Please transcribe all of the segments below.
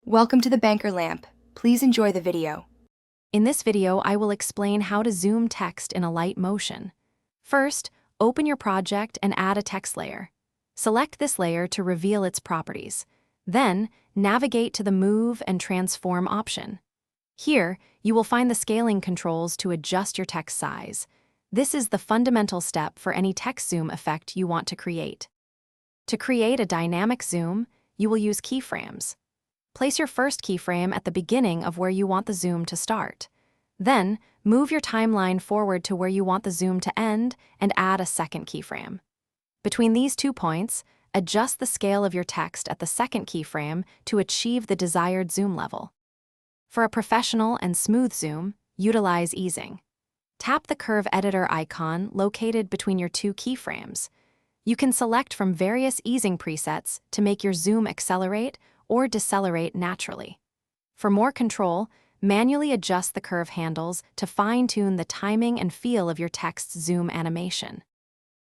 Welcome to the Banker Lamp. Please enjoy the video. In this video, I will explain how to zoom text in Alight Motion. First, open your project and add a text layer. Select this layer to reveal its properties. Then, navigate to the Move and Transform option. Here, you will find the scaling controls to adjust your text size. This is the fundamental step for any text zoom effect you want to create. To create a dynamic zoom, you will use keyframes. Place your first keyframe at the beginning of where you want the zoom to start. Then, move your timeline forward to where you want the zoom to end and add a second keyframe. Between these 2 points, adjust the scale of your text at the second keyframe to achieve the desired zoom level. For a professional and smooth zoom, utilize easing. Tap the curve editor icon located between your 2 keyframes. You can select from various easing presets to make your zoom accelerate or decelerate naturally. For more control, manually adjust the curve handles to fine-tune the timing and feel of your text's zoom animation.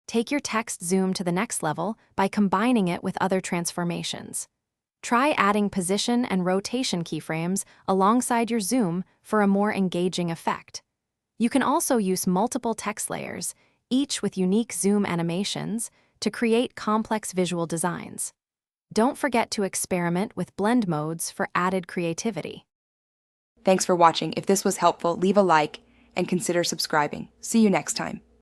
Take your text zoom to the next level by combining it with other transformations. Try adding position and rotation keyframes alongside your zoom for a more engaging effect. You can also use multiple text layers, each with unique zoom animations, to create complex visual designs. Don't forget to experiment with blend modes for added creativity. Thanks for watching. If this was helpful, leave a like and consider subscribing. See you next time.